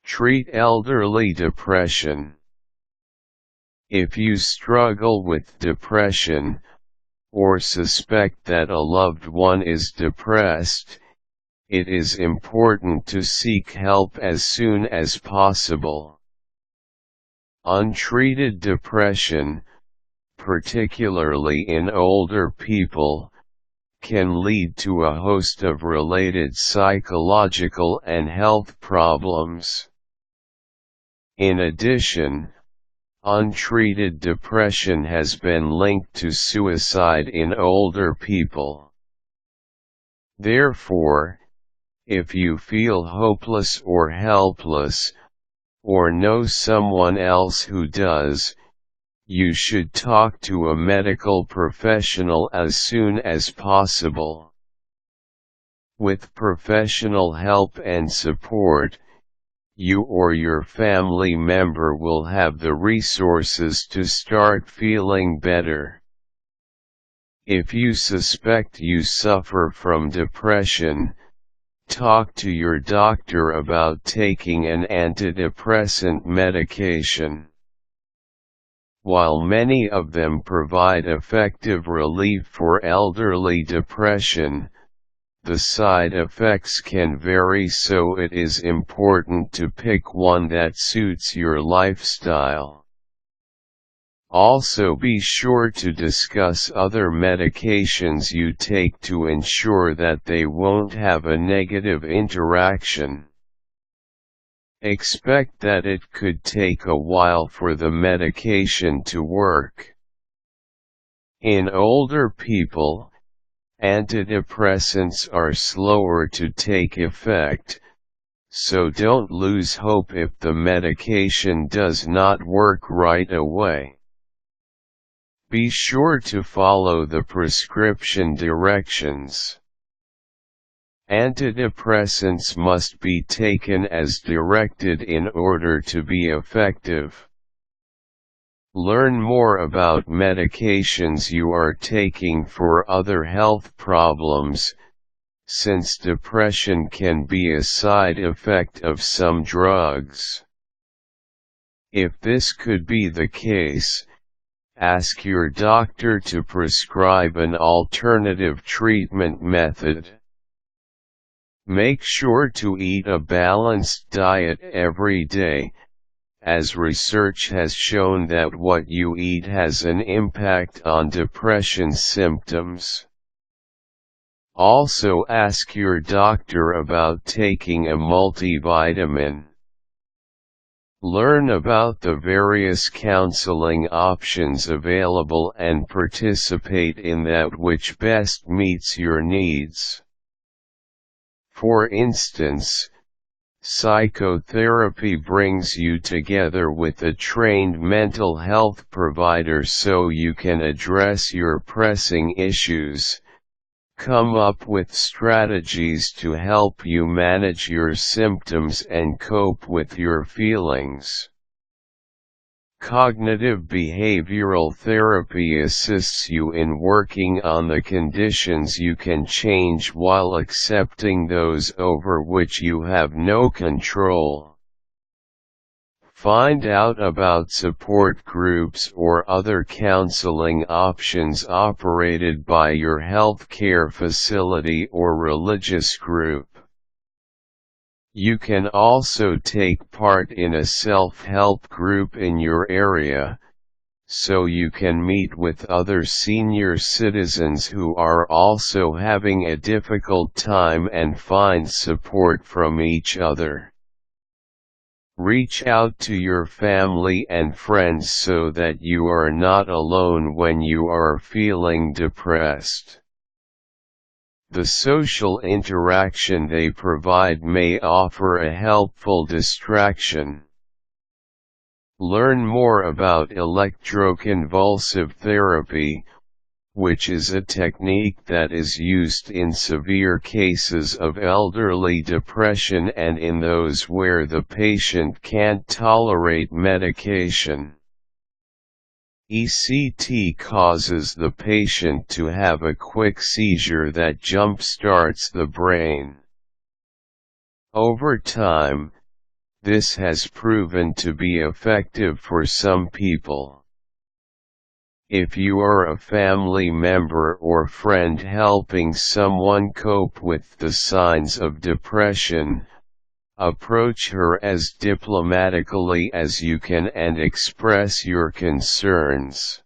Treat elderly depression. If you struggle with depression, or suspect that a loved one is depressed, it is important to seek help as soon as possible. Untreated depression, particularly in older people, can lead to a host of related psychological and health problems. In addition, untreated depression has been linked to suicide in older people. Therefore, if you feel hopeless or helpless, or know someone else who does, you should talk to a medical professional as soon as possible. With professional help and support, you or your family member will have the resources to start feeling better. If you suspect you suffer from depression, talk to your doctor about taking an antidepressant medication. While many of them provide effective relief for elderly depression, the side effects can vary, so it is important to pick one that suits your lifestyle. Also, be sure to discuss other medications you take to ensure that they won't have a negative interaction. Expect that it could take a while for the medication to work. In older people, antidepressants are slower to take effect, so don't lose hope if the medication does not work right away. Be sure to follow the prescription directions. Antidepressants must be taken as directed in order to be effective. Learn more about medications you are taking for other health problems, since depression can be a side effect of some drugs. If this could be the case, ask your doctor to prescribe an alternative treatment method. Make sure to eat a balanced diet every day, as research has shown that what you eat has an impact on depression symptoms. Also, ask your doctor about taking a multivitamin. Learn about the various counseling options available and participate in that which best meets your needs. For instance, psychotherapy brings you together with a trained mental health provider so you can address your pressing issues, come up with strategies to help you manage your symptoms and cope with your feelings. Cognitive behavioral therapy assists you in working on the conditions you can change while accepting those over which you have no control. Find out about support groups or other counseling options operated by your healthcare facility or religious group. You can also take part in a self-help group in your area, so you can meet with other senior citizens who are also having a difficult time and find support from each other. Reach out to your family and friends so that you are not alone when you are feeling depressed. The social interaction they provide may offer a helpful distraction. Learn more about electroconvulsive therapy, which is a technique that is used in severe cases of elderly depression and in those where the patient can't tolerate medication. ECT causes the patient to have a quick seizure that jump-starts the brain. Over time, This has proven to be effective for some people. If you are a family member or friend helping someone cope with the signs of depression, approach her as diplomatically as you can and express your concerns.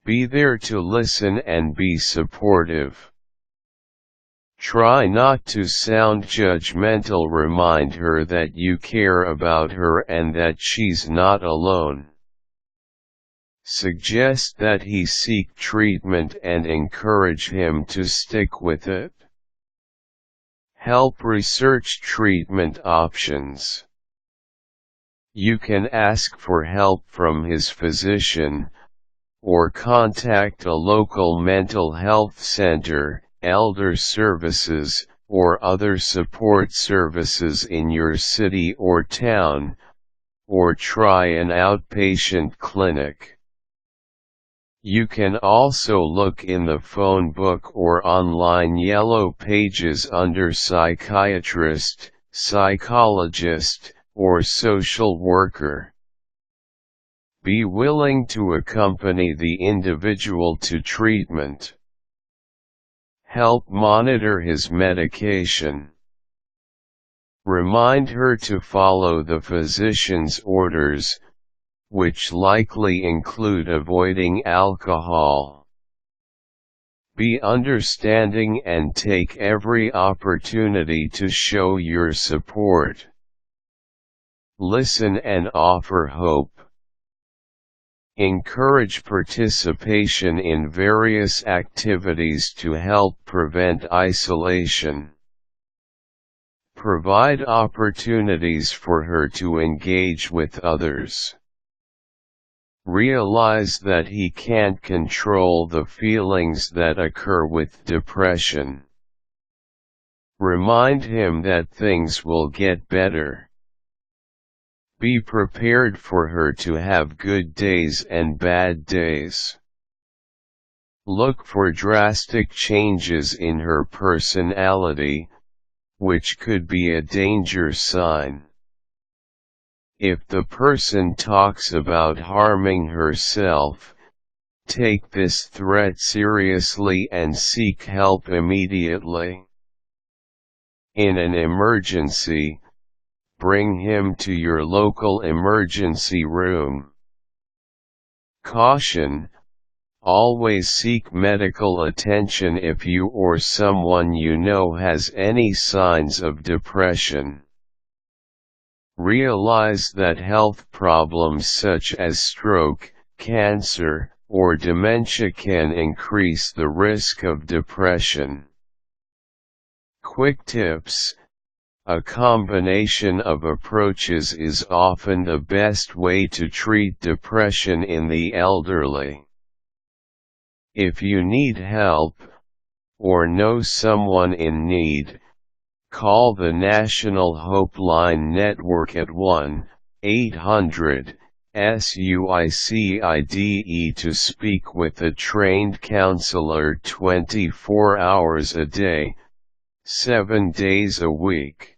Be there to listen and be supportive. Try not to sound judgmental. Remind her that you care about her and that she's not alone. Suggest that he seek treatment and encourage him to stick with it. Help research treatment options. You can ask for help from his physician, or contact a local mental health center, elder services, or other support services in your city or town, or try an outpatient clinic. You can also look in the phone book or online yellow pages under psychiatrist, psychologist, or social worker. Be willing to accompany the individual to treatment. Help monitor his medication. Remind her to follow the physician's orders, which likely include avoiding alcohol. Be understanding and take every opportunity to show your support. Listen and offer hope. Encourage participation in various activities to help prevent isolation. Provide opportunities for her to engage with others. Realize that he can't control the feelings that occur with depression. Remind him that things will get better. Be prepared for her to have good days and bad days. Look for drastic changes in her personality, which could be a danger sign. If the person talks about harming herself, take this threat seriously and seek help immediately. In an emergency, bring him to your local emergency room. Caution: always seek medical attention if you or someone you know has any signs of depression. Realize that health problems such as stroke, cancer, or dementia can increase the risk of depression. Quick tips: a combination of approaches is often the best way to treat depression in the elderly. If you need help, or know someone in need, call the National Hope Line Network at 1-800-SUICIDE to speak with a trained counselor 24 hours a day, 7 days a week.